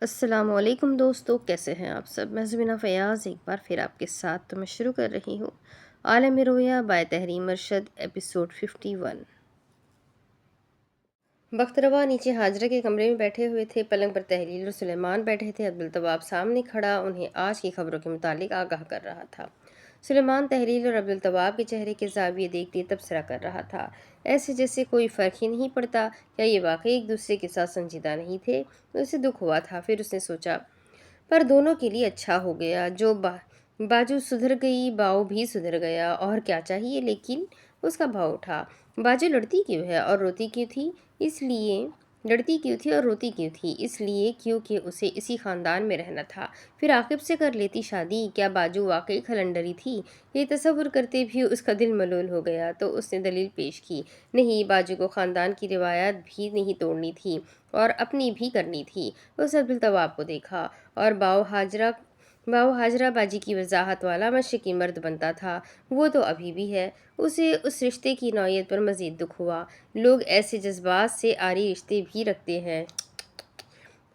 السلام علیکم دوستو، کیسے ہیں آپ سب؟ میں زمینہ فیاض ایک بار پھر آپ کے ساتھ میں شروع کر رہی ہوں عالم رویا بائے تحریم ارشد ایپیسوڈ 51۔ بخت روا نیچے حاجرہ کے کمرے میں بیٹھے ہوئے تھے۔ پلنگ پر تحلیل اور سلیمان بیٹھے تھے۔ عبدالتواب سامنے کھڑا انہیں آج کی خبروں کے متعلق آگاہ کر رہا تھا۔ سلیمان تحلیل اور عبدالتواب کے چہرے کے زاویے دیکھتے تبصرہ کر رہا تھا، ایسے جیسے کوئی فرق ہی نہیں پڑتا۔ کیا یہ واقعی ایک دوسرے کے ساتھ سنجیدہ نہیں تھے؟ اسے دکھ ہوا تھا۔ پھر اس نے سوچا، پر دونوں کے لیے اچھا ہو گیا۔ جو باجو سدھر گئی، باؤ بھی سدھر گیا، اور کیا چاہیے؟ لیکن اس کا بھاؤ اٹھا۔ باجو لڑتی کیوں ہے اور روتی کیوں تھی؟ لڑتی کیوں تھی اور روتی کیوں تھی؟ اس لیے کیونکہ اسے اسی خاندان میں رہنا تھا۔ پھر عاقب سے کر لیتی شادی۔ کیا باجو واقعی کھلنڈری تھی؟ یہ تصور کرتے بھی اس کا دل ملول ہو گیا۔ تو اس نے دلیل پیش کی، نہیں، باجو کو خاندان کی روایات بھی نہیں توڑنی تھی اور اپنی بھی کرنی تھی۔ اس نے عبدالتواب کو دیکھا، اور باؤ حاجرہ باجی کی وضاحت والا مشرقی مرد بنتا تھا۔ وہ تو ابھی بھی ہے۔ اسے اس رشتے کی نوعیت پر مزید دکھ ہوا۔ لوگ ایسے جذبات سے عاری رشتے بھی رکھتے ہیں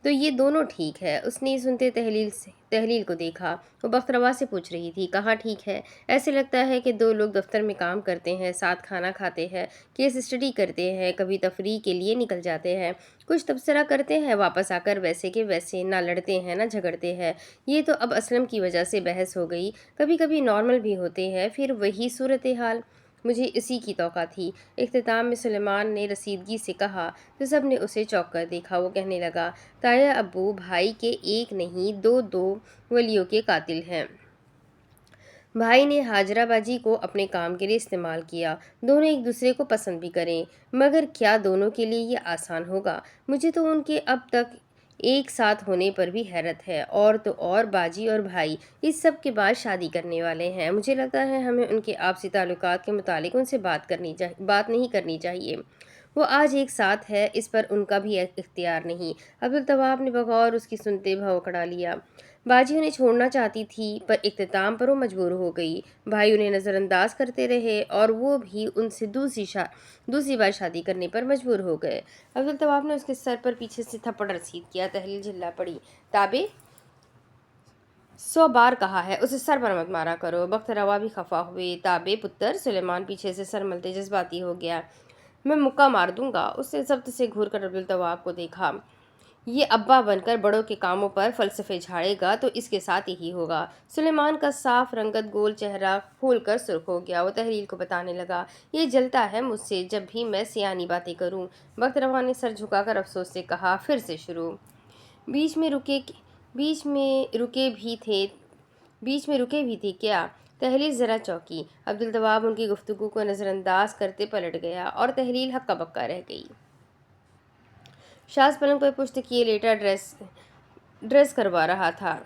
تو یہ دونوں ٹھیک ہے؟ اس نے سنتے تحلیل کو دیکھا۔ وہ بخت روا سے پوچھ رہی تھی، کہاں ٹھیک ہے؟ ایسے لگتا ہے کہ دو لوگ دفتر میں کام کرتے ہیں، ساتھ کھانا کھاتے ہیں، کیس اسٹڈی کرتے ہیں، کبھی تفریح کے لیے نکل جاتے ہیں، کچھ تبصرہ کرتے ہیں، واپس آ کر ویسے کے ویسے، نہ لڑتے ہیں نہ جھگڑتے ہیں۔ یہ تو اب اسلم کی وجہ سے بحث ہو گئی، کبھی کبھی نارمل بھی ہوتے ہیں، پھر وہی صورتحال۔ مجھے اسی کی توقع تھی۔ اختتام میں سلیمان نے رسیدگی سے کہا تو سب نے اسے چونک کر دیکھا۔ وہ کہنے لگا، تایا ابو بھائی کے ایک نہیں دو ولیوں کے قاتل ہیں۔ بھائی نے حاجرہ باجی کو اپنے کام کے لیے استعمال کیا۔ دونوں ایک دوسرے کو پسند بھی کریں، مگر کیا دونوں کے لیے یہ آسان ہوگا؟ مجھے تو ان کے اب تک ایک ساتھ ہونے پر بھی حیرت ہے۔ اور تو اور باجی اور بھائی اس سب کے بعد شادی کرنے والے ہیں۔ مجھے لگتا ہے ہمیں ان کے آپسی تعلقات کے متعلق ان سے بات نہیں کرنی چاہیے۔ وہ آج ایک ساتھ ہے، اس پر ان کا بھی اختیار نہیں۔ عبدالتواب نے بغور اس کی سنتے بھونکڑا لیا۔ باجی انہیں چھوڑنا چاہتی تھی، پر اختتام پر وہ مجبور ہو گئی۔ بھائی انہیں نظر انداز کرتے رہے اور وہ بھی ان سے دوسری بار شادی کرنے پر مجبور ہو گئے۔ عبدالتواب نے اس کے سر پر پیچھے سے تھپڑ رسید کیا۔ تحلیل جھلا پڑی، تابے 100 بار کہا ہے اسے سر پر مت مارا کرو۔ بخت روا بھی خفا ہوئے، تابے پتر۔ سلیمان پیچھے سے سر ملتے جذباتی ہو گیا، میں مکہ مار دوں گا۔ اس نے ضبط سے گھور کر عبدالتواب کو دیکھا، یہ ابا بن کر بڑوں کے کاموں پر فلسفے جھاڑے گا تو اس کے ساتھ یہی ہوگا۔ سلیمان کا صاف رنگت گول چہرہ پھول کر سرخ ہو گیا۔ وہ تحلیل کو بتانے لگا، یہ جلتا ہے مجھ سے جب بھی میں سیانی باتیں کروں۔ بخت روا نے سر جھکا کر افسوس سے کہا، پھر سے شروع۔ بیچ میں رکے بھی تھے کیا؟ تحلیل ذرا چونکی۔ عبدالتواب ان کی گفتگو کو نظر انداز کرتے پلٹ گیا اور تحلیل ہکا بکا رہ گئی۔ شاز پلنگ پر پشت کیے لیٹا ڈریس کروا رہا تھا۔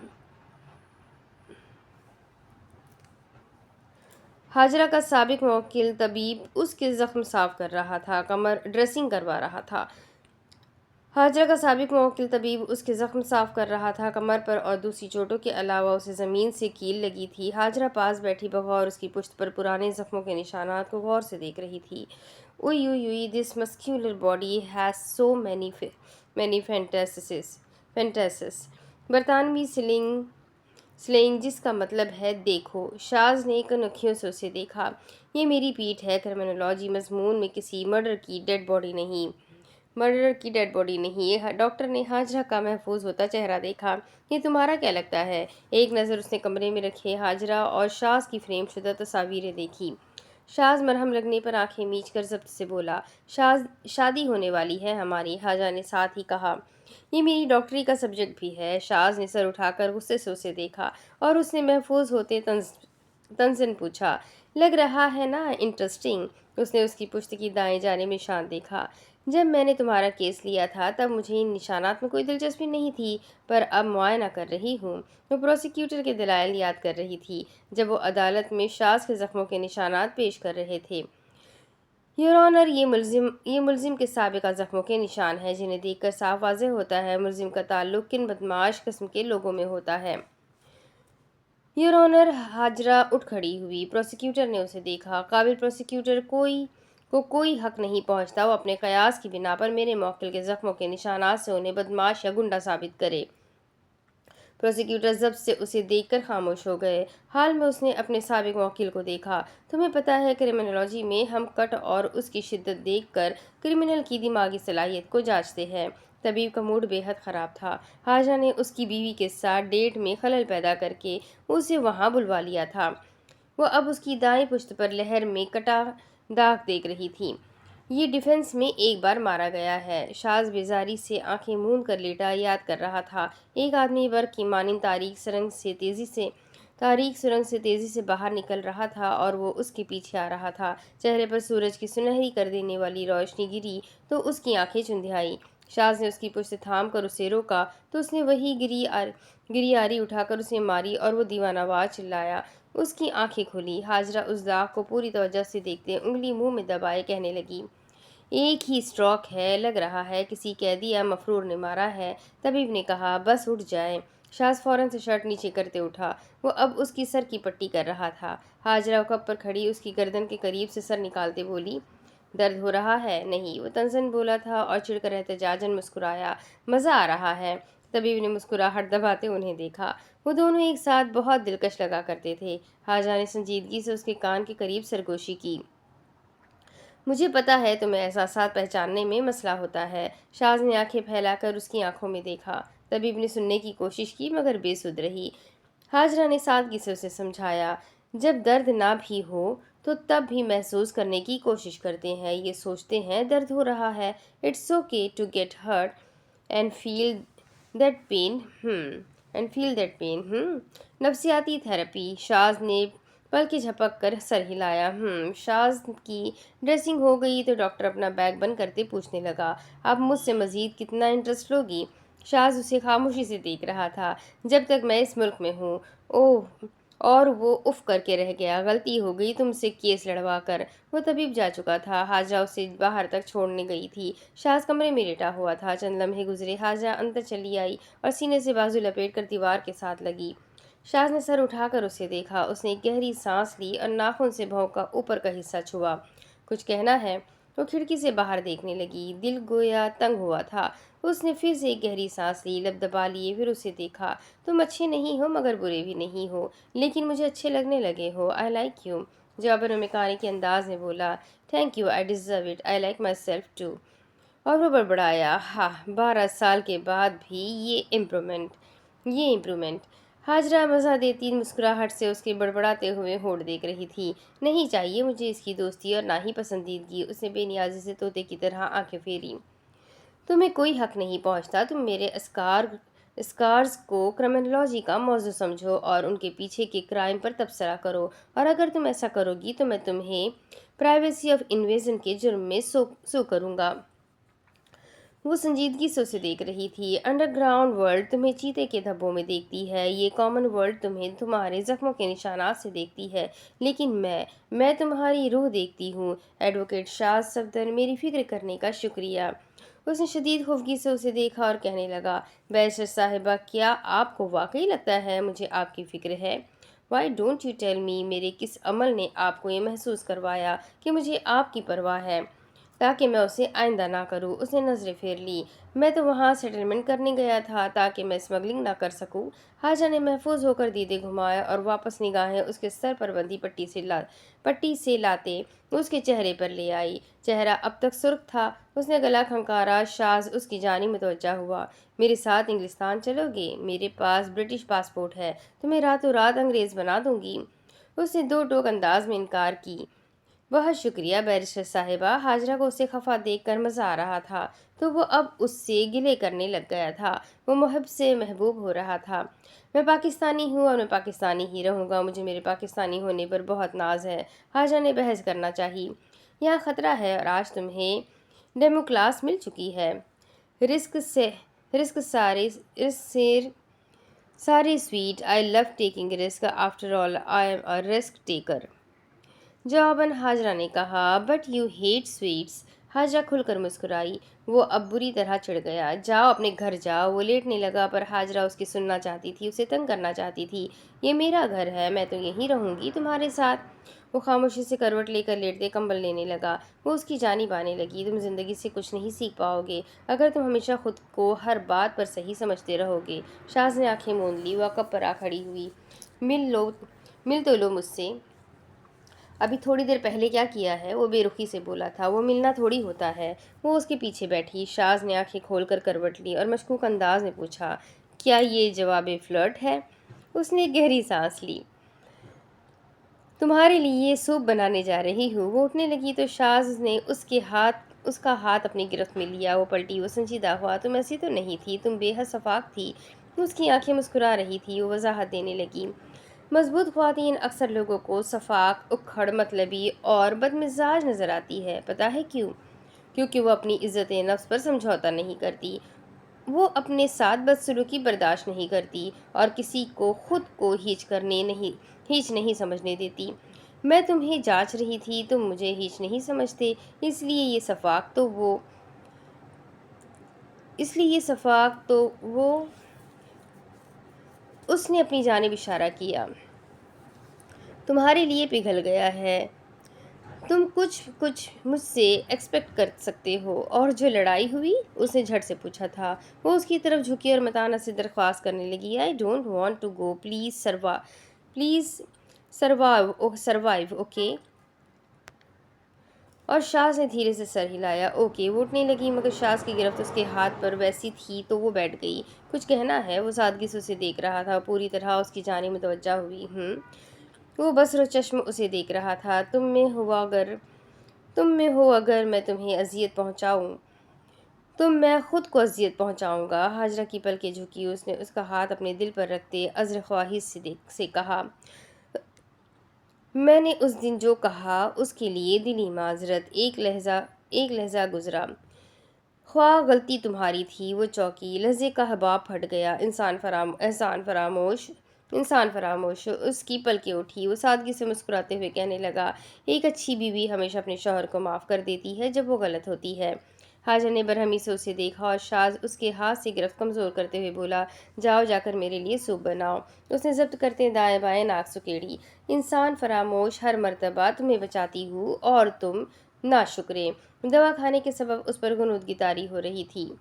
حاجرہ کا سابق موکل طبیب اس کے زخم صاف کر رہا تھا، ڈریسنگ کروا رہا تھا۔ کمر پر اور دوسری چوٹوں کے علاوہ اسے زمین سے کیل لگی تھی۔ حاجرہ پاس بیٹھی بغور اس کی پشت پر پرانے زخموں کے نشانات کو غور سے دیکھ رہی تھی۔ Oi this muscular body has so many fantasies. برطانوی سلینگ جس کا مطلب ہے دیکھو۔ شاز نے کنکھیوں سے اسے دیکھا، یہ میری پیٹھ ہے، کرمنالوجی مضمون میں کسی مرڈر کی ڈیڈ باڈی نہیں۔ یہ ڈاکٹر نے حاجرہ کا محفوظ ہوتا چہرہ دیکھا، یہ تمہارا کیا لگتا ہے؟ ایک نظر اس نے کمرے میں رکھے حاجرہ اور شاز کی فریم شدہ تصاویریں دیکھی۔ شاز مرہم لگنے پر آنکھیں میچ کر ضبط سے بولا، شادی ہونے والی ہے ہماری۔ حاجرہ نے ساتھ ہی کہا، یہ میری ڈاکٹری کا سبجیکٹ بھی ہے۔ شاز نے سر اٹھا کر غصے سے اسے دیکھا اور اس نے محفوظ ہوتے طنزاً پوچھا، لگ رہا ہے نا انٹرسٹنگ۔ اس نے اس کی پشت کی دائیں جانب نشان دیکھا، جب میں نے تمہارا کیس لیا تھا تب مجھے ان نشانات میں کوئی دلچسپی نہیں تھی، پر اب معائنہ کر رہی ہوں۔ وہ پروسیکیوٹر کے دلائل یاد کر رہی تھی جب وہ عدالت میں شاز کے زخموں کے نشانات پیش کر رہے تھے۔ یور آنر، یہ ملزم کے سابقہ زخموں کے نشان ہیں، جنہیں دیکھ کر صاف واضح ہوتا ہے ملزم کا تعلق کن بدمعاش قسم کے لوگوں میں ہوتا ہے۔ Your owner. حاجرہ اٹھ کھڑی ہوئی۔ پروسیکیوٹر نے اسے دیکھا، قابل پروسیکیوٹر کو کوئی حق نہیں پہنچتا وہ اپنے قیاس کی بنا پر میرے موکل کے زخموں کے نشانات سے انہیں بدمعاش یا گنڈا ثابت کرے۔ پروسیکیوٹر ضبط سے اسے دیکھ کر خاموش ہو گئے۔ حال میں اس نے اپنے سابق موکل کو دیکھا۔ تمہیں پتہ ہے کرمنالوجی میں ہم کٹ اور اس کی شدت دیکھ کر کرمنل کی دماغی صلاحیت کو جانچتے ہیں۔ طبیب کا موڈ بے حد خراب تھا۔ حاجرہ نے اس کی بیوی کے ساتھ ڈیٹ میں خلل پیدا کر کے اسے وہاں بلوا لیا تھا۔ وہ اب اس کی دائیں پشت پر لہر میں کٹا داغ دیکھ رہی تھی۔ یہ ڈیفنس میں ایک بار مارا گیا ہے۔ شاز بیزاری سے آنکھیں موند کر لیٹا یاد کر رہا تھا۔ ایک آدمی برق کی مانند تاریک سرنگ سے تیزی سے باہر نکل رہا تھا اور وہ اس کے پیچھے آ رہا تھا۔ چہرے پر سورج کی سنہری کر دینے والی روشنی گری تو اس کی آنکھیں چندھیائی۔ شاز نے اس کی پشت تھام کر اسے روکا تو اس نے وہی گری آری اٹھا کر اسے ماری اور وہ دیوانہ وار چلایا۔ اس کی آنکھیں کھلی۔ حاجرہ اس داغ کو پوری توجہ سے دیکھتے انگلی منہ میں دبائے کہنے لگی، ایک ہی اسٹروک ہے، لگ رہا ہے کسی قیدی یا مفرور نے مارا ہے۔ طبیب نے کہا، بس اٹھ جائیں۔ شاز فوراً سے شرٹ نیچے کرتے اٹھا۔ وہ اب اس کی سر کی پٹی کر رہا تھا۔ حاجرہ کپ پر کھڑی اس کی گردن کے قریب سے سر نکالتے بولی، درد ہو رہا ہے؟ نہیں، وہ طنزاً بولا تھا اور چڑھ کر احتجاجاً مسکرایا، مزہ آ رہا ہے۔ طبیب نے مسکراہٹ دباتے انہیں دیکھا۔ وہ دونوں ایک ساتھ بہت دلکش لگا کرتے تھے۔ حاجرہ نے سنجیدگی سے اس کے کان کے قریب سرگوشی کی، مجھے پتہ ہے تمہیں احساسات پہچاننے میں مسئلہ ہوتا ہے۔ شاز نے آنکھیں پھیلا کر اس کی آنکھوں میں دیکھا۔ طبیب نے سننے کی کوشش کی مگر بے سود رہی۔ حاجرہ نے سادگی سے اسے سمجھایا، جب درد نہ بھی ہو تو تب بھی محسوس کرنے کی کوشش کرتے ہیں، یہ سوچتے ہیں درد ہو رہا ہے۔ It's okay to get hurt and feel that pain. نفسیاتی تھراپی۔ شاز نے پلکیں جھپک کر سر ہلایا۔ شاز کی ڈریسنگ ہو گئی تو ڈاکٹر اپنا بیگ بند کرتے پوچھنے لگا، اب مجھ سے مزید کتنا انٹرسٹ لوگی؟ شاز اسے خاموشی سے دیکھ رہا تھا۔ جب تک میں اس ملک میں ہوں۔ اور وہ اف کر کے رہ گیا، غلطی ہو گئی تم سے کیس لڑوا کر۔ وہ طبیب جا چکا تھا۔ حاجرہ اسے باہر تک چھوڑنے گئی تھی۔ شاز کمرے میں لیٹا ہوا تھا۔ چند لمحے گزرے۔ حاجرہ اندر چلی آئی اور سینے سے بازو لپیٹ کر دیوار کے ساتھ لگی۔ شاز نے سر اٹھا کر اسے دیکھا۔ اس نے ایک گہری سانس لی اور ناخن سے بھونکا کا اوپر کا حصہ چھوا۔ کچھ کہنا ہے؟ وہ کھڑکی سے باہر دیکھنے لگی۔ دل گویا تنگ ہوا تھا۔ اس نے پھر سے ایک گہری سانس لی، لب دبا لیے، پھر اسے دیکھا۔ تم اچھے نہیں ہو مگر برے بھی نہیں ہو، لیکن مجھے اچھے لگنے لگے ہو۔ آئی لائک یو، جواباً وہ میکانیکی انداز میں بولا۔ Thank you, I deserve it, I like myself too. اور وہ بڑبڑایا، 12 سال کے بعد بھی یہ امپرومنٹ۔ حاجرہ مزہ دیتی مسکراہٹ سے اس کے بڑبڑاتے ہوئے ہونٹ دیکھ رہی تھی۔ نہیں چاہیے مجھے اس کی دوستی اور نہ ہی پسندیدگی۔ اس نے بے نیازی سے طوطے کی طرح آنکھیں پھیری۔ تمہیں کوئی حق نہیں پہنچتا۔ تم میرے اسکارز کو کرمنالوجی کا موضوع سمجھو اور ان کے پیچھے کے کرائم پر تبصرہ کرو، اور اگر تم ایسا کرو گی تو میں تمہیں پرائیویسی آف انویژن کے جرم میں سو کروں گا۔ وہ سنجیدگی سے اسے دیکھ رہی تھی۔ انڈر گراؤنڈ ورلڈ تمہیں چیتے کے دھبوں میں دیکھتی ہے، یہ کامن ورلڈ تمہیں تمہارے زخموں کے نشانات سے دیکھتی ہے، لیکن میں تمہاری روح دیکھتی ہوں۔ ایڈوکیٹ شاز صفدر، میری فکر کرنے کا شکریہ۔ اس نے شدید خفگی سے اسے دیکھا اور کہنے لگا، بیرسٹر صاحبہ، کیا آپ کو واقعی لگتا ہے مجھے آپ کی فکر ہے؟ Why don't you tell me, میرے کس عمل نے آپ کو یہ محسوس کروایا کہ مجھے آپ کی پرواہ ہے، تاکہ میں اسے آئندہ نہ کروں؟ اس نے نظریں پھیر لی۔ میں تو وہاں سیٹلمنٹ کرنے گیا تھا تاکہ میں اسمگلنگ نہ کر سکوں۔ حاجرہ نے محفوظ ہو کر دیدے گھمائے اور واپس نگاہیں اس کے سر پر بندھی پٹی سے لاتے اس کے چہرے پر لے آئی۔ چہرہ اب تک سرخ تھا۔ اس نے گلا کھنکارا۔ شاز اس کی جانب متوجہ ہوا۔ میرے ساتھ انگلستان چلو گے؟ میرے پاس برٹش پاسپورٹ ہے، تمہیں راتوں رات انگریز بنا دوں گی۔ اس نے دو ٹوک انداز میں انکار کی۔ بہت شکریہ بیرسٹر صاحبہ۔ حاجرہ کو اسے خفا دیکھ کر مزہ آ رہا تھا تو وہ اب اس سے گلے کرنے لگ گیا تھا۔ وہ محب سے محبوب ہو رہا تھا۔ میں پاکستانی ہوں اور میں پاکستانی ہی رہوں گا، مجھے میرے پاکستانی ہونے پر بہت ناز ہے۔ حاجرہ نے بحث کرنا چاہی، یہاں خطرہ ہے اور آج تمہیں ڈیمو کلاس مل چکی ہے۔ Risk sorry sweet, I love taking risk, after all I'm a risk taker. جواباً حاجرہ نے کہا، but you hate sweets. Hajra کھل کر مسکرائی۔ وہ اب بری طرح چڑھ گیا۔ جاؤ اپنے گھر جاؤ۔ وہ لیٹنے لگا پر حاجرہ اس کی سننا چاہتی تھی، اسے تنگ کرنا چاہتی تھی۔ یہ میرا گھر ہے، میں تو یہیں رہوں گی تمہارے ساتھ۔ وہ خاموشی سے کروٹ لے کر لیٹتے کمبل لینے لگا۔ وہ اس کی جانب آنے لگی۔ تم زندگی سے کچھ نہیں سیکھ پاؤ گے اگر تم ہمیشہ خود کو ہر بات پر صحیح سمجھتے رہو گے۔ شاز نے آنکھیں موند لی۔ وہ کب پر آ کھڑی ہوئی۔ مل تو لو مجھ سے۔ ابھی تھوڑی دیر پہلے کیا کیا ہے؟ وہ بے رخی سے بولا تھا۔ وہ ملنا تھوڑی ہوتا ہے۔ وہ اس کے پیچھے بیٹھی۔ شاز نے آنکھیں کھول کر کروٹ لی اور مشکوک انداز میں پوچھا، کیا یہ جواب فلرٹ ہے؟ اس نے گہری سانس لی۔ تمہارے لیے سوپ بنانے جا رہی ہوں۔ وہ اٹھنے لگی تو شاز نے اس کا ہاتھ اپنی گرفت میں لیا۔ وہ پلٹی۔ وہ سنجیدہ ہوا۔ تم ایسی تو نہیں تھی، تم بے حد شفاف تھی۔ اس کی آنکھیں مسکرا رہی تھی۔ وہ وضاحت دینے لگی، مضبوط خواتین اکثر لوگوں کو شفاق، اکھڑ، مطلبی اور بدمزاج نظر آتی ہے۔ پتہ ہے کیوں؟ کیونکہ وہ اپنی عزت نفس پر سمجھوتا نہیں کرتی۔ وہ اپنے ساتھ بدسلوکی برداشت نہیں کرتی اور کسی کو خود کو ہیچ نہیں سمجھنے دیتی۔ میں تمہیں جانچ رہی تھی، تم مجھے ہیچ نہیں سمجھتے، اس لیے یہ صفاق تو وہ اس نے اپنی جانب اشارہ کیا، تمہارے لیے پگھل گیا ہے۔ تم کچھ مجھ سے ایکسپیکٹ کر سکتے ہو۔ اور جو لڑائی ہوئی؟ اس نے جھٹ سے پوچھا تھا۔ وہ اس کی طرف جھکی اور متانت سے درخواست کرنے لگی، I don't want to go, please survive, okay? اور شاز نے دھیرے سے سر ہلایا، اوکے۔ وہ اٹھنے لگی مگر شاز کی گرفت اس کے ہاتھ پر ویسی تھی تو وہ بیٹھ گئی۔ کچھ کہنا ہے؟ وہ سادگی سے اسے دیکھ رہا تھا، پوری طرح اس کی جانب متوجہ ہوئی۔ وہ بصر و چشم اسے دیکھ رہا تھا۔ تم میں ہو اگر میں تمہیں اذیت پہنچاؤں تو میں خود کو اذیت پہنچاؤں گا۔ ہاجرہ کی پلکیں جھکی۔ اس نے اس کا ہاتھ اپنے دل پر رکھتے عذر خواہش سے کہا، میں نے اس دن جو کہا اس کے لیے دلی معذرت۔ ایک لہجہ گزرا، خواہ غلطی تمہاری تھی۔ وہ چونکی، لہجے کا حباب پھٹ گیا۔ انسان فراموش۔ اس کی پلکیں اٹھی۔ وہ سادگی سے مسکراتے ہوئے کہنے لگا، ایک اچھی بیوی ہمیشہ اپنے شوہر کو معاف کر دیتی ہے جب وہ غلط ہوتی ہے۔ حاجر نے برہمی سے اسے دیکھا اور شاز اس کے ہاتھ سے گرفت کمزور کرتے ہوئے بولا، جاؤ جا کر میرے لیے سوپ بناؤ۔ اس نے ضبط کرتے دائیں بائیں ناک سکیڑی، انسان فراموش، ہر مرتبہ تمہیں بچاتی ہوں اور تم ناشکرے۔ دوا کھانے کے سبب اس پر غنودگی طاری ہو رہی تھی۔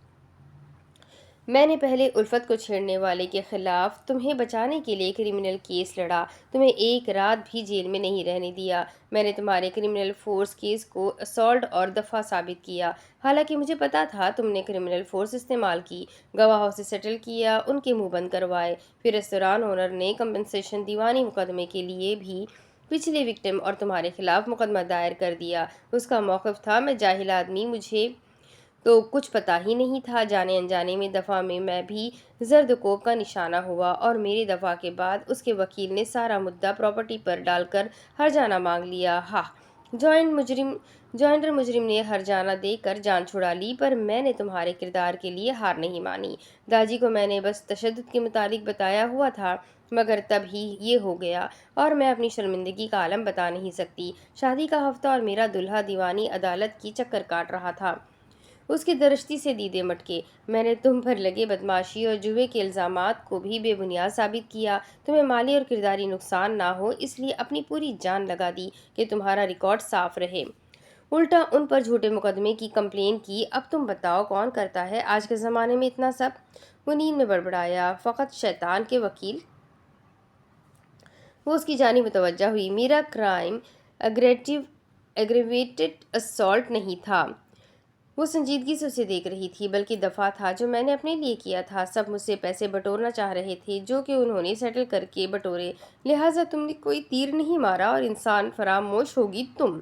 میں نے پہلے الفت کو چھیڑنے والے کے خلاف تمہیں بچانے کے لیے کرمنل کیس لڑا، تمہیں ایک رات بھی جیل میں نہیں رہنے دیا۔ میں نے تمہارے کرمنل فورس کیس کو اسالٹ اور دفع ثابت کیا، حالانکہ مجھے پتا تھا تم نے کرمنل فورس استعمال کی، گواہوں سے سیٹل کیا، ان کے منہ بند کروائے۔ پھر ریستوران اونر نے کمپنسیشن دیوانی مقدمے کے لیے بھی پچھلے وکٹم اور تمہارے خلاف مقدمہ دائر کر دیا۔ اس کا موقف تھا، میں جاہل آدمی، مجھے تو کچھ پتا ہی نہیں تھا۔ جانے انجانے میں دفعہ میں بھی زرد کوب کا نشانہ ہوا اور میری دفعہ کے بعد اس کے وکیل نے سارا مدعا پراپرٹی پر ڈال کر ہرجانہ مانگ لیا۔ جوائنٹر مجرم نے ہرجانہ دے کر جان چھڑا لی، پر میں نے تمہارے کردار کے لیے ہار نہیں مانی۔ داجی کو میں نے بس تشدد کے متعلق بتایا ہوا تھا، مگر تب ہی یہ ہو گیا اور میں اپنی شرمندگی کا عالم بتا نہیں سکتی۔ شادی کا ہفتہ اور میرا دلہا دیوانی عدالت کی چکر کاٹ رہا تھا۔ اس کی درشتی سے دیدے مٹکے۔ میں نے تم پر لگے بدمعاشی اور جوئے کے الزامات کو بھی بے بنیاد ثابت کیا۔ تمہیں مالی اور کرداری نقصان نہ ہو اس لیے اپنی پوری جان لگا دی کہ تمہارا ریکارڈ صاف رہے، الٹا ان پر جھوٹے مقدمے کی کمپلین کی۔ اب تم بتاؤ کون کرتا ہے آج کے زمانے میں اتنا سب؟ وہ نیند میں بڑبڑایا، فقط شیطان کے وکیل۔ وہ اس کی جانب متوجہ ہوئی، میرا کرائم ایگریویٹڈ اسالٹ نہیں تھا۔ وہ سنجیدگی سے اسے دیکھ رہی تھی، بلکہ دفعہ تھا جو میں نے اپنے لیے کیا تھا۔ سب مجھ سے پیسے بٹورنا چاہ رہے تھے جو کہ انہوں نے سیٹل کر کے بٹورے، لہٰذا تم نے کوئی تیر نہیں مارا اور انسان فراموش ہوگی تم۔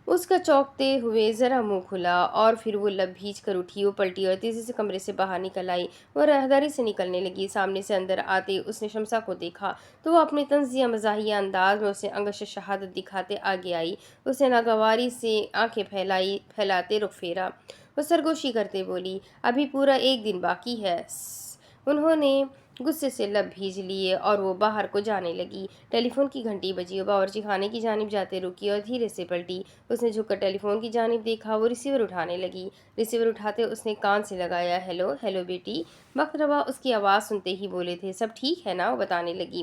اس کا چونکتے ہوئے ذرا منہ کھلا اور پھر وہ لب بھیج کر اٹھی۔ وہ پلٹی اور تیزی سے کمرے سے باہر نکل آئی۔ وہ راہداری سے نکلنے لگی۔ سامنے سے اندر آتے اس نے شمسا کو دیکھا تو وہ اپنے طنزیہ مزاحیہ انداز میں اسے انگشت شہادت دکھاتے آگے آئی۔ اس نے ناگواری سے آنکھیں پھیلاتے رخ پھیرا۔ وہ سرگوشی کرتے بولی، ابھی پورا ایک دن باقی ہے۔ انہوں نے غصے سے لب بھیج لیے اور وہ باہر کو جانے لگی۔ ٹیلی فون کی گھنٹی بجی۔ وہ باورچی خانے کی جانب جاتے رکی اور دھیرے سے پلٹی۔ اس نے جھک کر ٹیلی فون کی جانب دیکھا۔ وہ ریسیور اٹھانے لگی۔ ریسیور اٹھاتے اس نے کان سے لگایا، ہیلو بیٹی۔ وقت روا اس کی آواز سنتے ہی بولے تھے، سب ٹھیک ہے نا؟ وہ بتانے لگی،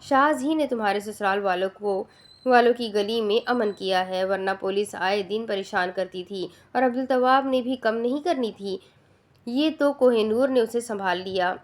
شاز ہی نے تمہارے سسرال والوں کی گلی میں امن کیا ہے، ورنہ پولیس آئے دن پریشان کرتی تھی اور عبدالتواب نے بھی کم نہیں کرنی تھی۔ یہ تو کوہ نور نے اسے سنبھال لیا۔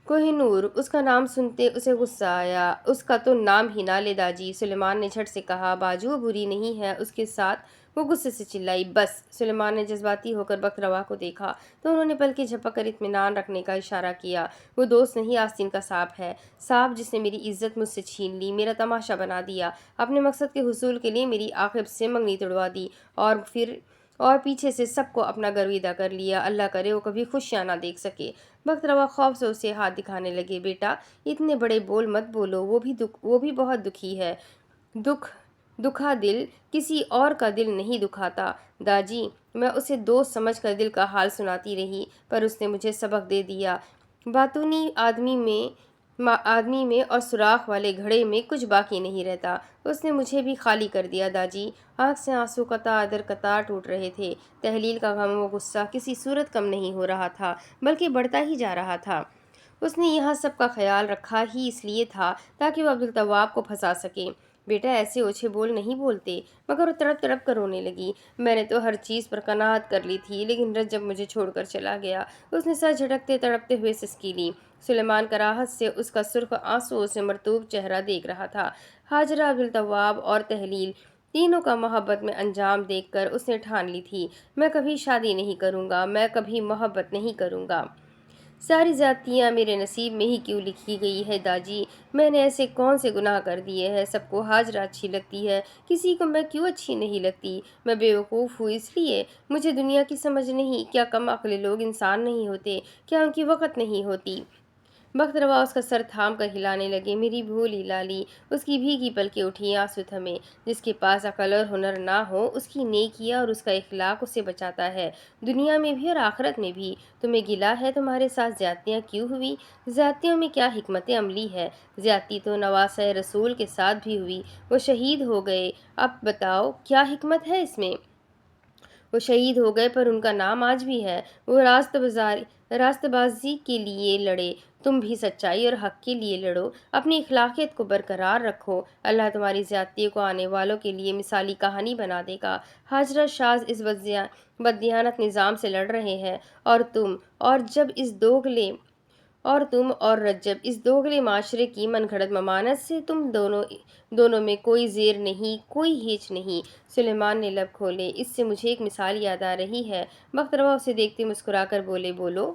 کوہ نور، اس کا نام سنتے اسے غصہ آیا۔ اس کا تو نام ہی نہ لے داجی، سلیمان نے جھٹ سے کہا۔ باجو بری نہیں ہے اس کے ساتھ، وہ غصے سے چلائی۔ بس! سلیمان نے جذباتی ہو کر بخت روا کو دیکھا تو انہوں نے پلکیں جھپک کر اطمینان رکھنے کا اشارہ کیا۔ وہ دوست نہیں، آستین کا سانپ ہے، سانپ جس نے میری عزت مجھ سے چھین لی، میرا تماشا بنا دیا، اپنے مقصد کے حصول کے لیے میری عاقب سے منگنی تڑوا دی اور پیچھے سے سب کو اپنا گرویدہ کر لیا۔ اللہ کرے وہ کبھی خوشیاں نہ دیکھ سکے۔ بخت روا خوف سے اسے ہاتھ دکھانے لگے۔ بیٹا، اتنے بڑے بول مت بولو، وہ بھی بہت دکھی ہے۔ دکھا دل کسی اور کا دل نہیں دکھاتا۔ داجی، میں اسے دوست سمجھ کر دل کا حال سناتی رہی، پر اس نے مجھے سبق دے دیا۔ باتونی آدمی میں اور سوراخ والے گھڑے میں کچھ باقی نہیں رہتا۔ اس نے مجھے بھی خالی کر دیا داجی۔ آنکھ سے آنسو قطار در قطار ٹوٹ رہے تھے۔ تحلیل کا غم و غصہ کسی صورت کم نہیں ہو رہا تھا، بلکہ بڑھتا ہی جا رہا تھا۔ اس نے یہاں سب کا خیال رکھا ہی اس لیے تھا تاکہ وہ عبدالتواب کو پھنسا سکے۔ بیٹا، ایسے اوچھے بول نہیں بولتے۔ مگر وہ تڑپ تڑپ کر رونے لگی۔ میں نے تو ہر چیز پر قناعت کر لی تھی، لیکن رجب مجھے چھوڑ کر چلا گیا۔ اس نے سر جھٹکتے تڑپتے ہوئے سسکی لی۔ سلیمان کراہت سے اس کا سرخ آنسوؤں سے مرطوب چہرہ دیکھ رہا تھا۔ ہاجرہ، عبدالتواب اور تحلیل، تینوں کا محبت میں انجام دیکھ کر اس نے ٹھان لی تھی، میں کبھی شادی نہیں کروں گا، میں کبھی محبت نہیں کروں گا۔ ساری زیادتیاں میرے نصیب میں ہی کیوں لکھی گئی ہے داجی؟ میں نے ایسے کون سے گناہ کر دیے ہیں؟ سب کو ہاجرہ اچھی لگتی ہے، کسی کو میں کیوں اچھی نہیں لگتی؟ میں بے وقوف ہوں اس لیے؟ مجھے دنیا کی سمجھ نہیں؟ کیا کم عقل لوگ انسان نہیں ہوتے؟ کیا ان کی وقت نہیں ہوتی؟ بخت روا اس کا سر تھام کر ہلانے لگے۔ میری بھولی لالی، اس کی بھیگی پلکیں اٹھی، آنسو تھمے۔ جس کے پاس عقل اور ہنر نہ ہو، اس کی نیکیاں اور اس کا اخلاق اسے بچاتا ہے، دنیا میں بھی اور آخرت میں بھی۔ تمہیں گلہ ہے تمہارے ساتھ زیادتیاں کیوں ہوئی؟ زیادتیوں میں کیا حکمت عملی ہے؟ زیادتی تو نواسہ رسول کے ساتھ بھی ہوئی، وہ شہید ہو گئے، اب بتاؤ کیا حکمت ہے اس میں؟ وہ شہید ہو گئے پر ان کا نام آج بھی ہے۔ وہ راست بازی کے لیے لڑے، تم بھی سچائی اور حق کے لیے لڑو، اپنی اخلاقیت کو برقرار رکھو، اللہ تمہاری زیادتیوں کو آنے والوں کے لیے مثالی کہانی بنا دے گا۔ ہاجرہ، شاز اس بددیانت نظام سے لڑ رہے ہیں، اور تم اور رجب اس دوغلے معاشرے کی من گھڑت ممانعت سے، تم دونوں میں کوئی زیر نہیں، کوئی ہیچ نہیں۔ سلیمان نے لب کھولے۔ اس سے مجھے ایک مثال یاد آ رہی ہے۔ بخت روا اسے دیکھتے مسکرا کر بولے۔ بولو۔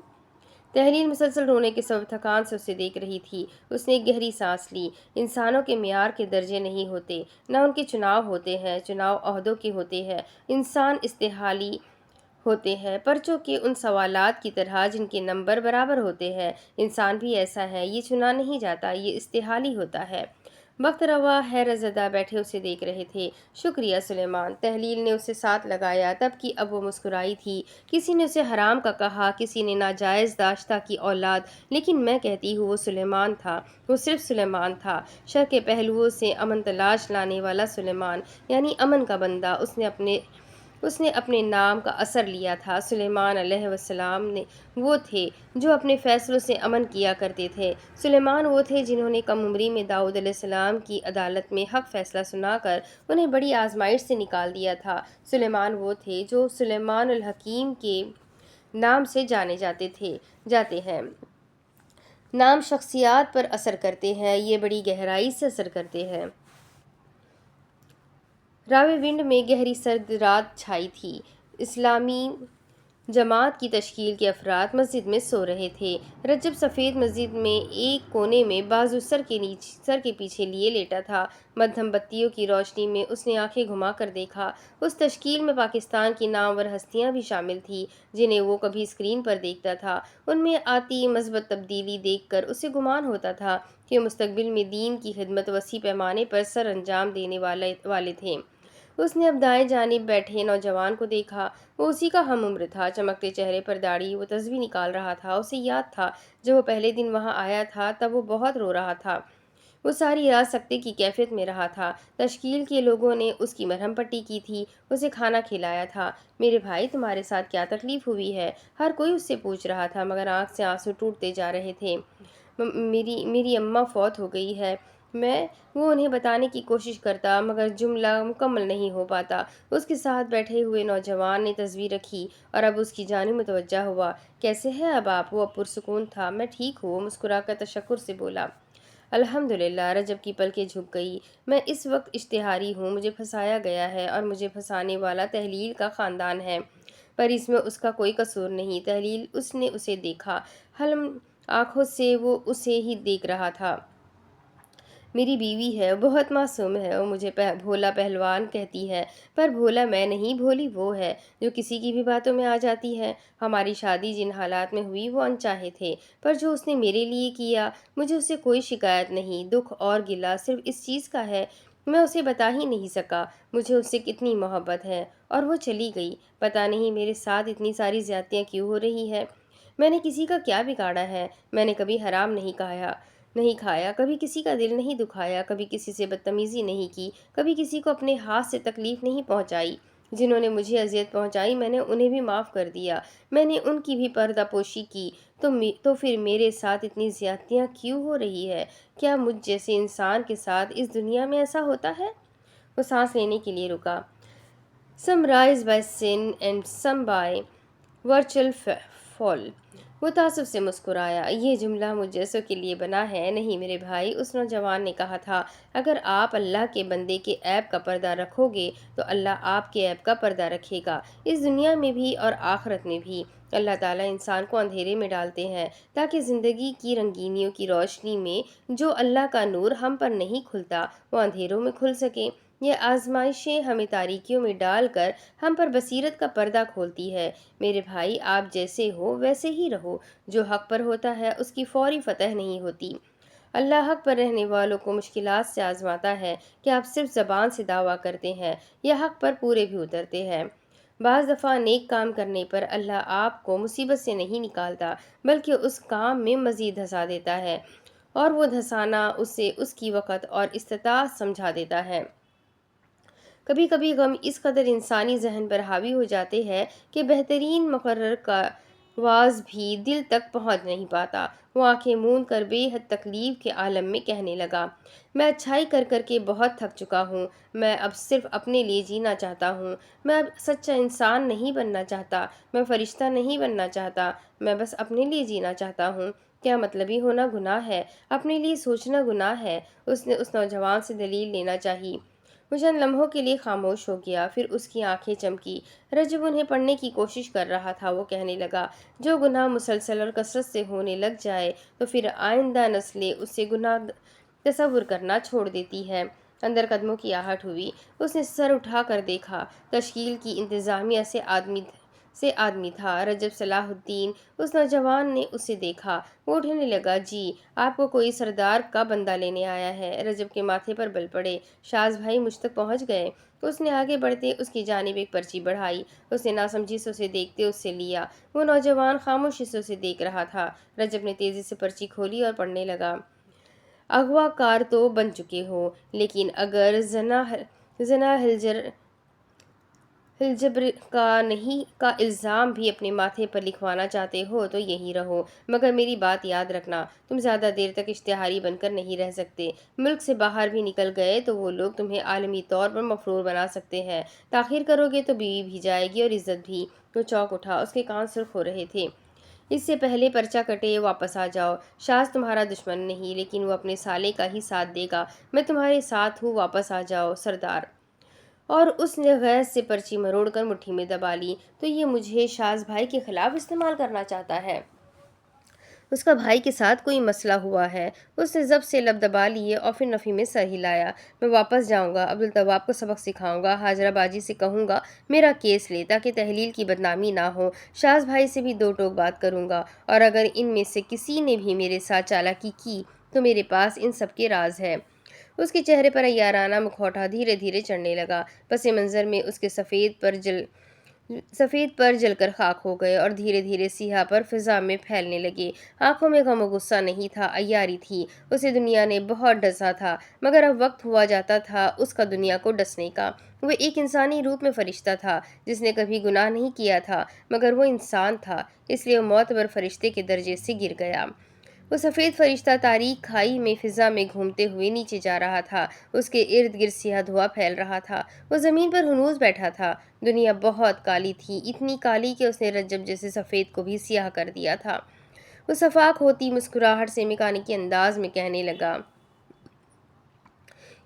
تحلیل مسلسل رونے کے سبب تھکان سے اسے دیکھ رہی تھی۔ اس نے ایک گہری سانس لی۔ انسانوں کے معیار کے درجے نہیں ہوتے، نہ ان کے چناؤ ہوتے ہیں، چناؤ عہدوں کے ہوتے ہیں۔ انسان استحالی ہوتے ہیں، پرچوں کے ان سوالات کی طرح جن کے نمبر برابر ہوتے ہیں۔ انسان بھی ایسا ہے، یہ چنا نہیں جاتا، یہ استحالی ہوتا ہے۔ بخت روا حیرت زدہ بیٹھے اسے دیکھ رہے تھے۔ شکریہ سلیمان، تحلیل نے اسے ساتھ لگایا، تب کی اب وہ مسکرائی تھی۔ کسی نے اسے حرام کا کہا، کسی نے ناجائز داشتہ کی اولاد، لیکن میں کہتی ہوں وہ سلیمان تھا، وہ صرف سلیمان تھا، شر کے پہلوؤں سے امن تلاش لانے والا سلیمان، یعنی امن کا بندہ۔ اس نے اپنے نام کا اثر لیا تھا۔ سلیمان علیہ السلام وہ تھے جو اپنے فیصلوں سے امن کیا کرتے تھے۔ سلیمان وہ تھے جنہوں نے کم عمری میں داؤد علیہ السلام کی عدالت میں حق فیصلہ سنا کر انہیں بڑی آزمائش سے نکال دیا تھا۔ سلیمان وہ تھے جو سلیمان الحکیم کے نام سے جانے جاتے ہیں۔ نام شخصیات پر اثر کرتے ہیں، یہ بڑی گہرائی سے اثر کرتے ہیں۔ راولپنڈی میں گہری سرد رات چھائی تھی۔ اسلامی جماعت کی تشکیل کے افراد مسجد میں سو رہے تھے۔ رجب سفید مسجد میں ایک کونے میں بازو سر کے پیچھے لیے لیٹا تھا۔ مدھم بتیوں کی روشنی میں اس نے آنکھیں گھما کر دیکھا۔ اس تشکیل میں پاکستان کی نامور ہستیاں بھی شامل تھیں جنہیں وہ کبھی اسکرین پر دیکھتا تھا۔ ان میں آتی مثبت تبدیلی دیکھ کر اسے گمان ہوتا تھا کہ مستقبل میں دین کی خدمت وسیع پیمانے پر سر انجام دینے والے تھے۔ اس نے اب دائیں جانب بیٹھے نوجوان کو دیکھا۔ وہ اسی کا ہم عمر تھا، چمکتے چہرے پر داڑھی، وہ تسبیح نکال رہا تھا۔ اسے یاد تھا جب وہ پہلے دن وہاں آیا تھا، تب وہ بہت رو رہا تھا۔ وہ ساری رات سکتے کی کیفیت میں رہا تھا۔ تشکیل کے لوگوں نے اس کی مرہم پٹی کی تھی، اسے کھانا کھلایا تھا۔ میرے بھائی، تمہارے ساتھ کیا تکلیف ہوئی ہے؟ ہر کوئی اس سے پوچھ رہا تھا، مگر آنکھ سے آنسو ٹوٹتے جا رہے تھے۔ میری اماں فوت ہو گئی ہے۔ وہ انہیں بتانے کی کوشش کرتا مگر جملہ مکمل نہیں ہو پاتا۔ اس کے ساتھ بیٹھے ہوئے نوجوان نے تصویر رکھی اور اب اس کی جانب متوجہ ہوا۔ کیسے ہیں اب آپ؟ وہ پرسکون تھا۔ میں ٹھیک ہوں، مسکرا کر تشکر سے بولا۔ الحمدللہ۔ رجب کی پلکیں جھک گئی۔ میں اس وقت اشتہاری ہوں، مجھے پھنسایا گیا ہے اور مجھے پھنسانے والا تحلیل کا خاندان ہے، پر اس میں اس کا کوئی قصور نہیں۔ تحلیل اس نے اسے دیکھا، حلم آنکھوں سے وہ اسے ہی دیکھ رہا تھا۔ میری بیوی ہے، وہ بہت معصوم ہے، وہ مجھے بھولا پہلوان کہتی ہے، پر بھولا میں نہیں، بھولی وہ ہے جو کسی کی بھی باتوں میں آ جاتی ہے۔ ہماری شادی جن حالات میں ہوئی وہ انچاہے تھے، پر جو اس نے میرے لیے کیا، مجھے اس سے کوئی شکایت نہیں، دکھ اور گلہ صرف اس چیز کا ہے میں اسے بتا ہی نہیں سکا مجھے اس سے کتنی محبت ہے۔ اور وہ چلی گئی۔ پتہ نہیں میرے ساتھ اتنی ساری زیادتیاں کیوں ہو رہی ہے۔ میں نے کسی کا کیا بگاڑا ہے؟ میں نے کبھی حرام نہیں کھایا، کبھی کسی کا دل نہیں دکھایا، کبھی کسی سے بدتمیزی نہیں کی، کبھی کسی کو اپنے ہاتھ سے تکلیف نہیں پہنچائی۔ جنہوں نے مجھے اذیت پہنچائی میں نے انہیں بھی معاف کر دیا، میں نے ان کی بھی پردہ پوشی کی، تو پھر میرے ساتھ اتنی زیادتیاں کیوں ہو رہی ہے؟ کیا مجھ جیسے انسان کے ساتھ اس دنیا میں ایسا ہوتا ہے؟ وہ سانس لینے کے لیے رکا۔ Some rise by sin and some by virtual fall۔ وہ تعصب سے مسکرایا۔ یہ جملہ مجھ جیسوں کے لیے بنا ہے، نہیں میرے بھائی، اس نوجوان نے کہا تھا۔ اگر آپ اللہ کے بندے کے عیب کا پردہ رکھو گے تو اللہ آپ کے عیب کا پردہ رکھے گا، اس دنیا میں بھی اور آخرت میں بھی۔ اللہ تعالیٰ انسان کو اندھیرے میں ڈالتے ہیں تاکہ زندگی کی رنگینیوں کی روشنی میں جو اللہ کا نور ہم پر نہیں کھلتا وہ اندھیروں میں کھل سکے۔ یہ آزمائشیں ہمیں تاریکیوں میں ڈال کر ہم پر بصیرت کا پردہ کھولتی ہے۔ میرے بھائی، آپ جیسے ہو ویسے ہی رہو۔ جو حق پر ہوتا ہے اس کی فوری فتح نہیں ہوتی۔ اللہ حق پر رہنے والوں کو مشکلات سے آزماتا ہے کہ آپ صرف زبان سے دعویٰ کرتے ہیں یا حق پر پورے بھی اترتے ہیں۔ بعض دفعہ نیک کام کرنے پر اللہ آپ کو مصیبت سے نہیں نکالتا بلکہ اس کام میں مزید دھسا دیتا ہے، اور وہ دھسانا اسے اس کی وقت اور استطاعت سمجھا دیتا ہے۔ کبھی کبھی غم اس قدر انسانی ذہن پر حاوی ہو جاتے ہیں کہ بہترین مقرر کا واز بھی دل تک پہنچ نہیں پاتا۔ وہ آنکھیں موند کر بے حد تکلیف کے عالم میں کہنے لگا، میں اچھائی کر کر کے بہت تھک چکا ہوں، میں اب صرف اپنے لیے جینا چاہتا ہوں، میں اب سچا انسان نہیں بننا چاہتا، میں فرشتہ نہیں بننا چاہتا، میں بس اپنے لیے جینا چاہتا ہوں۔ کیا مطلبی ہونا گناہ ہے؟ اپنے لیے سوچنا گناہ ہے؟ اس نے اس نوجوان سے دلیل لینا چاہی۔ وہ چند لمحوں کے لیے خاموش ہو گیا، پھر اس کی آنکھیں چمکی۔ رجب انہیں پڑھنے کی کوشش کر رہا تھا۔ وہ کہنے لگا، جو گناہ مسلسل اور کثرت سے ہونے لگ جائے تو پھر آئندہ نسلیں اس سے گناہ تصور کرنا چھوڑ دیتی ہے۔ اندر قدموں کی آہٹ ہوئی۔ اس نے سر اٹھا کر دیکھا۔ تشکیل کی انتظامیہ سے آدمی تھا، رجب صلاح الدین۔ اس نوجوان نے اسے دیکھا۔ وہ اٹھنے لگا۔ جی، آپ کو کوئی سردار کا بندہ لینے آیا ہے۔ رجب کے ماتھے پر بل پڑے۔ شاز بھائی مجھ تک پہنچ گئے؟ اس نے آگے بڑھتے اس کی جانب ایک پرچی بڑھائی۔ اس نے ناسمجھی سے اسے دیکھتے اس سے لیا۔ وہ نوجوان خاموشی سے اسے دیکھ رہا تھا۔ رجب نے تیزی سے پرچی کھولی اور پڑھنے لگا۔ اغوا کار تو بن چکے ہو، لیکن اگر زنا ہلجبر کا الزام بھی اپنے ماتھے پر لکھوانا چاہتے ہو تو یہی رہو، مگر میری بات یاد رکھنا، تم زیادہ دیر تک اشتہاری بن کر نہیں رہ سکتے۔ ملک سے باہر بھی نکل گئے تو وہ لوگ تمہیں عالمی طور پر مفرور بنا سکتے ہیں۔ تاخیر کرو گے تو بیوی بھی جائے گی اور عزت بھی۔ وہ چونک اٹھا، اس کے کان سرخ ہو رہے تھے۔ اس سے پہلے پرچہ کٹے واپس آ جاؤ۔ شاز تمہارا دشمن نہیں، لیکن وہ اپنے سالے کا ہی ساتھ دے گا۔ میں تمہارے ساتھ ہوں، واپس آ جاؤ سردار۔ اور اس نے غیظ سے پرچی مروڑ کر مٹھی میں دبا لی۔ تو یہ مجھے شاز بھائی کے خلاف استعمال کرنا چاہتا ہے؟ اس کا بھائی کے ساتھ کوئی مسئلہ ہوا ہے؟ اس نے ضبط سے لب دبا لیے اور پھر نفی میں سر ہلایا۔ میں واپس جاؤں گا، عبدالتواب کو سبق سکھاؤں گا، حاجرہ باجی سے کہوں گا میرا کیس لے تاکہ تحلیل کی بدنامی نہ ہو، شاز بھائی سے بھی دو ٹوک بات کروں گا، اور اگر ان میں سے کسی نے بھی میرے ساتھ چالاکی کی تو میرے پاس ان سب کے راز ہے۔ اس کے چہرے پر عیارانہ مکھوٹا دھیرے دھیرے چڑھنے لگا۔ پس منظر میں اس کے سفید پر جل کر خاک ہو گئے اور دھیرے دھیرے سیاہ پر فضا میں پھیلنے لگے۔ آنکھوں میں غم و غصہ نہیں تھا، عیاری تھی۔ اسے دنیا نے بہت ڈسا تھا، مگر اب وقت ہوا جاتا تھا اس کا دنیا کو ڈسنے کا۔ وہ ایک انسانی روپ میں فرشتہ تھا جس نے کبھی گناہ نہیں کیا تھا، مگر وہ انسان تھا، اس لیے وہ معتبر فرشتے کے درجے سے گر گیا۔ وہ سفید فرشتہ تاریک کھائی میں فضا میں گھومتے ہوئے نیچے جا رہا تھا۔ اس کے ارد گرد سیاہ دھواں پھیل رہا تھا۔ وہ زمین پر ہنوز بیٹھا تھا۔ دنیا بہت کالی تھی، اتنی کالی کہ اس نے رجب جیسے سفید کو بھی سیاہ کر دیا تھا۔ وہ شفاف ہوتی مسکراہٹ سے میکانیکی انداز میں کہنے لگا،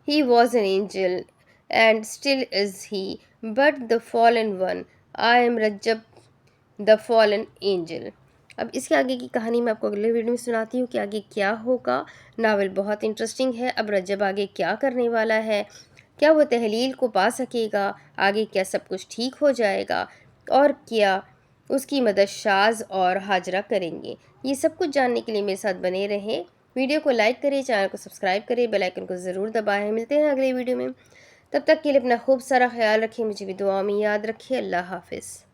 He was an angel, and still is he, but the fallen one. I am Rajab, the fallen angel. اب اس کے آگے کی کہانی میں آپ کو اگلے ویڈیو میں سناتی ہوں کہ آگے کیا ہوگا۔ ناول بہت انٹرسٹنگ ہے۔ اب رجب آگے کیا کرنے والا ہے، کیا وہ تحلیل کو پا سکے گا، آگے کیا سب کچھ ٹھیک ہو جائے گا، اور کیا اس کی مدد شاذ اور ہاجرہ کریں گے۔ یہ سب کچھ جاننے کے لیے میرے ساتھ بنے رہیں۔ ویڈیو کو لائک کریں، چینل کو سبسکرائب کریں، بیل آئیکن کو ضرور دبائیں۔ ملتے ہیں اگلے ویڈیو میں، تب تک کے لیے اپنا خوب سارا خیال رکھیں، مجھے بھی دعاؤں میں یاد رکھیں۔ اللہ حافظ۔